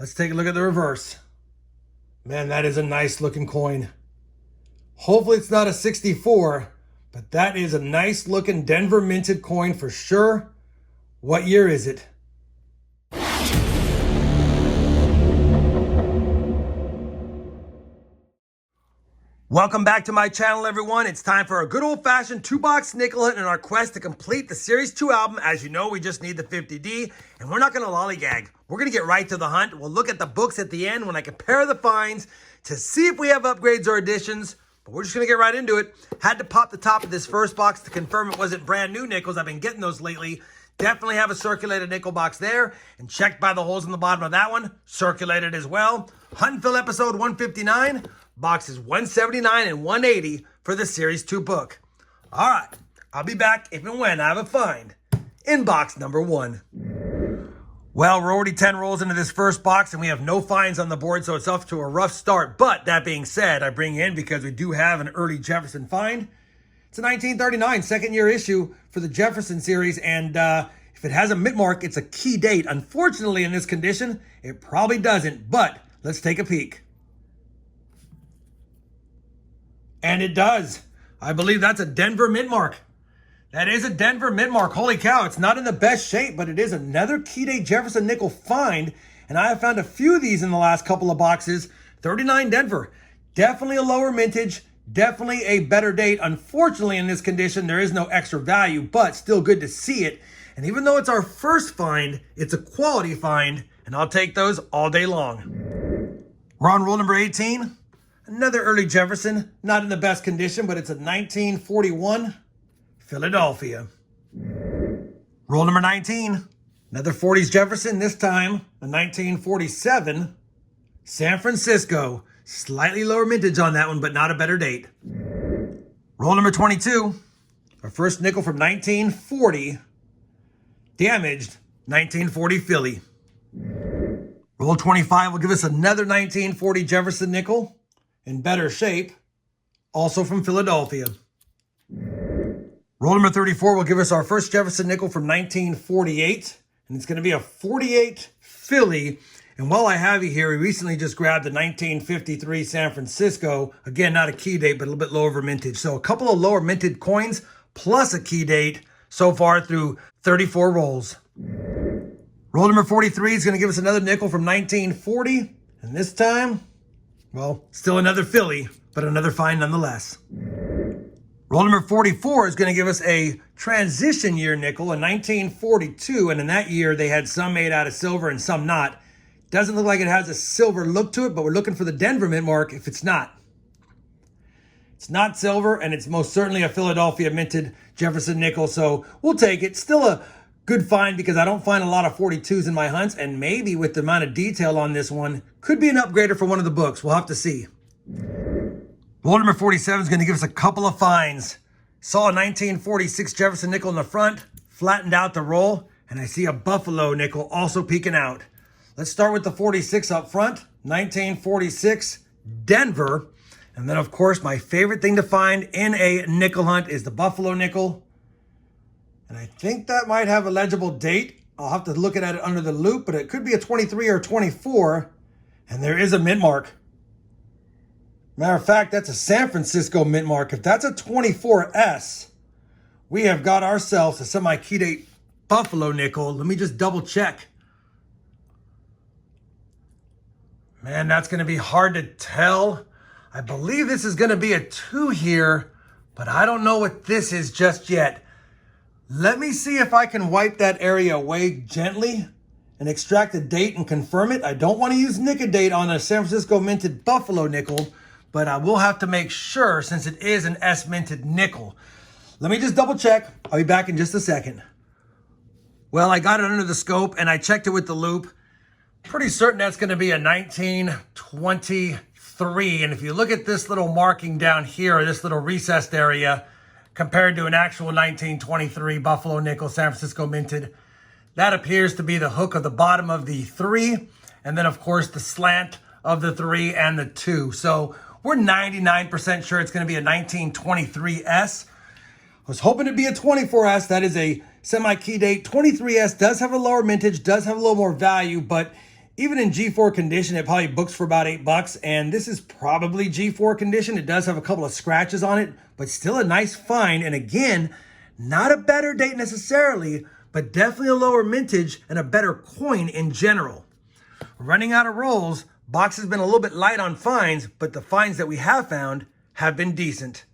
Let's take a look at the reverse. Man, that is a nice looking coin. Hopefully it's not a 64, but that is a nice looking Denver minted coin for sure. What year is it? Welcome back to my channel, everyone. It's time for a good old-fashioned 2-box nickel hunt in our quest to complete the Series 2 album. As you know, we just need the 50D, and we're not going to lollygag. We're going to get right to the hunt. We'll look at the books at the end when I compare the finds to see if we have upgrades or additions, but we're just going to get right into it. Had to pop the top of this first box to confirm it wasn't brand new nickels. I've been getting those lately. Definitely have a circulated nickel box there, and checked by the holes in the bottom of that one. Circulated as well. Hunt and Fill episode 159. Boxes 179 and 180 for the Series 2 book. All right, I'll be back if and when I have a find in box number 1. Well, we're already 10 rolls into this first box, and we have no finds on the board, so it's off to a rough start. But that being said, I bring in because we do have an early Jefferson find. It's a 1939 second-year issue for the Jefferson series, and if it has a mint mark, it's a key date. Unfortunately, in this condition, it probably doesn't, but let's take a peek. And it does. I believe that's a Denver mint mark. That is a Denver mint mark. Holy cow, it's not in the best shape, but it is another Key Date Jefferson Nickel find. And I have found a few of these in the last couple of boxes. 39 Denver. Definitely a lower mintage. Definitely a better date. Unfortunately, in this condition, there is no extra value, but still good to see it. And even though it's our first find, it's a quality find, and I'll take those all day long. We're on roll number 18. Another early Jefferson, not in the best condition, but it's a 1941 Philadelphia. Roll number 19, another 40s Jefferson, this time a 1947 San Francisco. Slightly lower mintage on that one, but not a better date. Roll number 22, our first nickel from 1940, damaged 1940 Philly. Roll 25 will give us another 1940 Jefferson nickel, in better shape, also from Philadelphia. Roll number 34 will give us our first Jefferson nickel from 1948, and it's going to be a 48 Philly. And while I have you here, we recently just grabbed the 1953 San Francisco. Again, not a key date, but a little bit lower mintage. So a couple of lower minted coins plus a key date so far through 34 rolls. Roll number 43 is going to give us another nickel from 1940, and this time, well, still another Philly, but another find nonetheless. Roll number 44 is going to give us a transition year nickel, a 1942, and in that year they had some made out of silver and some not. Doesn't look like it has a silver look to it, but we're looking for the Denver mint mark if it's not. It's not silver, and it's most certainly a Philadelphia minted Jefferson nickel, so we'll take it. Still a good find because I don't find a lot of 42s in my hunts, and maybe with the amount of detail on this one, could be an upgrader for one of the books. We'll have to see. Roll number 47 is going to give us a couple of finds. Saw a 1946 Jefferson nickel in the front, flattened out the roll, and I see a Buffalo nickel also peeking out. Let's start with the 46 up front, 1946 Denver. And then, of course, my favorite thing to find in a nickel hunt is the Buffalo nickel. And I think that might have a legible date. I'll have to look at it under the loop, but it could be a 23 or 24. And there is a mint mark. Matter of fact, that's a San Francisco mint mark. If that's a 24S, we have got ourselves a semi-key date Buffalo nickel. Let me just double check. Man, that's going to be hard to tell. I believe this is going to be a 2 here, but I don't know what this is just yet. Let me see if I can wipe that area away gently and extract the date and confirm it. I don't want to use Nicodate on a San Francisco minted Buffalo nickel, but I will have to make sure since it is an S minted nickel. Let me just double check. I'll be back in just a second. Well, I got it under the scope and I checked it with the loop. Pretty certain that's going to be a 1923. And if you look at this little marking down here, this little recessed area, compared to an actual 1923 Buffalo nickel San Francisco minted, that appears to be the hook of the bottom of the 3. And then, of course, the slant of the 3 and the 2. So we're 99% sure it's going to be a 1923S. I was hoping to be a 24S. That is a semi-key date. 23S does have a lower mintage, does have a little more value, but even in G4 condition, it probably books for about $8. And this is probably G4 condition. It does have a couple of scratches on it, but still a nice find. And again, not a better date necessarily, but definitely a lower mintage and a better coin in general. Running out of rolls, box has been a little bit light on finds, but the finds that we have found have been decent.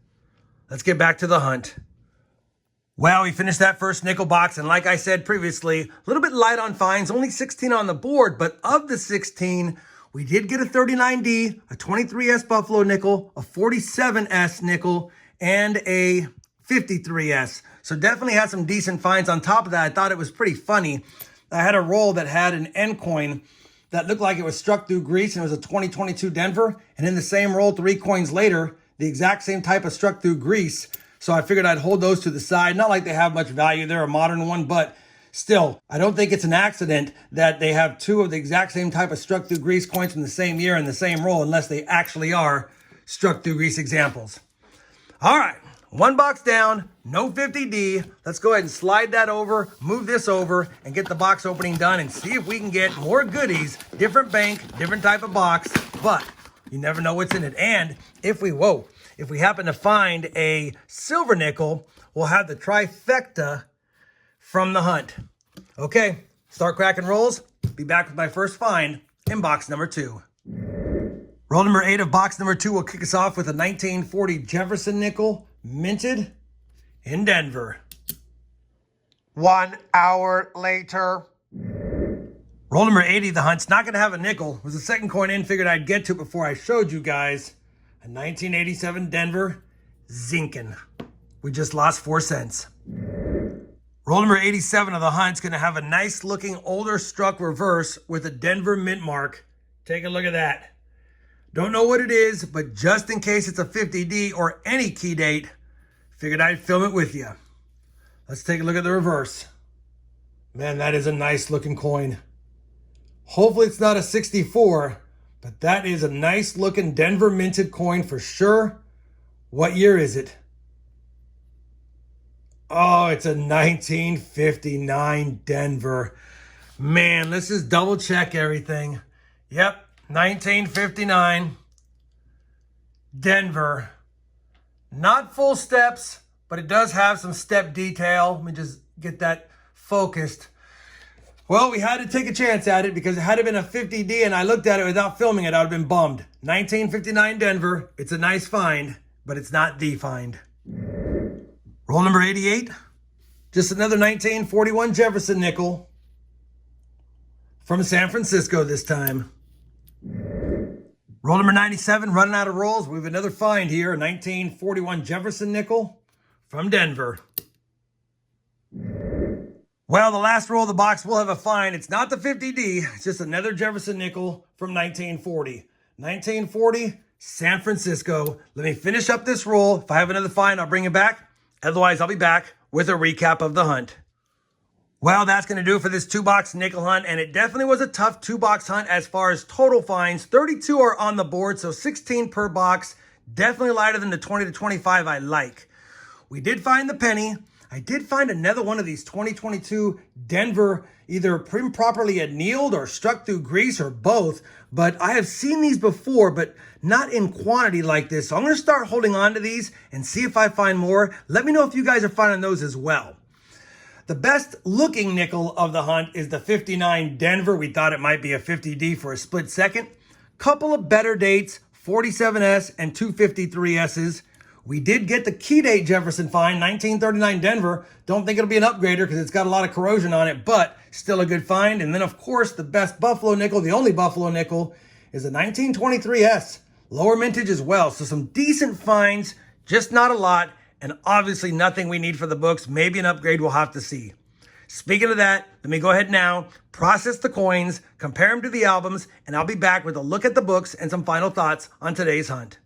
Let's get back to the hunt. Well, we finished that first nickel box, and like I said previously, a little bit light on finds, only 16 on the board, but of the 16, we did get a 39D, a 23S Buffalo nickel, a 47S nickel, and a 53S. So definitely had some decent finds. On top of that, I thought it was pretty funny. I had a roll that had an end coin that looked like it was struck through grease, and it was a 2022 Denver, and in the same roll 3 coins later, the exact same type of struck through grease. So I figured I'd hold those to the side. Not like they have much value. They're a modern one, but still, I don't think it's an accident that they have 2 of the exact same type of struck through grease coins from the same year in the same roll, unless they actually are struck through grease examples. All right, 1 box down, no 50D. Let's go ahead and slide that over, move this over, and get the box opening done and see if we can get more goodies. Different bank, different type of box, but you never know what's in it. And if we happen to find a silver nickel, we'll have the trifecta from the hunt. Okay, start cracking rolls. Be back with my first find in box number 2. Roll number 8 of box number 2 will kick us off with a 1940 Jefferson Nickel, minted in Denver. 1 hour later. Roll number 80, the hunt's not going to have a nickel. It was the second coin in, figured I'd get to it before I showed you guys. A 1987 Denver Zinken. We just lost 4 cents. Roll number 87 of the hunt's going to have a nice looking older struck reverse with a Denver mint mark. Take a look at that. Don't know what it is, but just in case it's a 50D or any key date, figured I'd film it with you. Let's take a look at the reverse. Man, that is a nice looking coin. Hopefully it's not a 64, but that is a nice looking Denver minted coin for sure. What year is it? Oh, it's a 1959 Denver. Man, let's just double check everything. Yep, 1959 Denver. Not full steps, but it does have some step detail. Let me just get that focused. Well, we had to take a chance at it because it had been a 50D and I looked at it without filming it, I would have been bummed. 1959 Denver. It's a nice find, but it's not the find. Roll number 88. Just another 1941 Jefferson Nickel from San Francisco this time. Roll number 97, running out of rolls. We have another find here, a 1941 Jefferson Nickel from Denver. Well, the last roll of the box will have a find. It's not the 50D. It's just another Jefferson Nickel from 1940. 1940, San Francisco. Let me finish up this roll. If I have another find, I'll bring it back. Otherwise, I'll be back with a recap of the hunt. Well, that's going to do it for this 2-box nickel hunt, and it definitely was a tough 2-box hunt as far as total finds. 32 are on the board, so 16 per box. Definitely lighter than the 20 to 25 I like. We did find the penny. I did find another one of these 2022 Denver, either improperly annealed or struck through grease or both. But I have seen these before, but not in quantity like this. So I'm going to start holding on to these and see if I find more. Let me know if you guys are finding those as well. The best looking nickel of the hunt is the 59 Denver. We thought it might be a 50D for a split second. Couple of better dates, 47S and 253Ss. We did get the Key Date Jefferson find, 1939 Denver. Don't think it'll be an upgrader because it's got a lot of corrosion on it, but still a good find. And then, of course, the best Buffalo nickel, the only Buffalo nickel, is a 1923S. Lower mintage as well. So some decent finds, just not a lot, and obviously nothing we need for the books. Maybe an upgrade we'll have to see. Speaking of that, let me go ahead now, process the coins, compare them to the albums, and I'll be back with a look at the books and some final thoughts on today's hunt.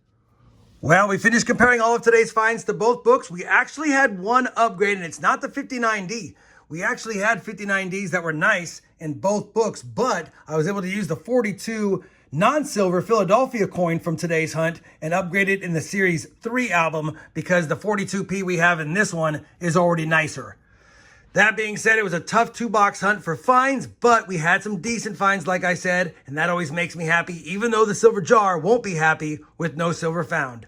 Well, we finished comparing all of today's finds to both books. We actually had one upgrade, and it's not the 59D. We actually had 59Ds that were nice in both books, but I was able to use the 42 non-silver Philadelphia coin from today's hunt and upgrade it in the Series 3 album because the 42P we have in this one is already nicer. That being said, it was a tough 2-box hunt for finds, but we had some decent finds, like I said, and that always makes me happy, even though the silver jar won't be happy with no silver found.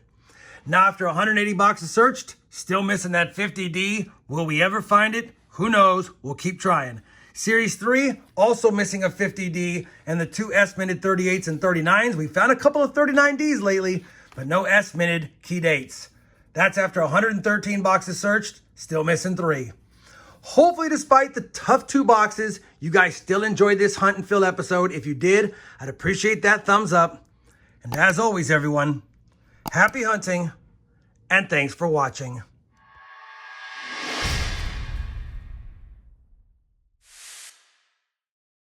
Now, after 180 boxes searched, still missing that 50D. Will we ever find it? Who knows? We'll keep trying. Series 3, also missing a 50D and the 2 S-minted 38s and 39s. We found a couple of 39Ds lately, but no S-minted key dates. That's after 113 boxes searched, still missing 3. Hopefully, despite the tough 2 boxes, you guys still enjoyed this hunt and fill episode. If you did, I'd appreciate that thumbs up. And as always, everyone, happy hunting and thanks for watching.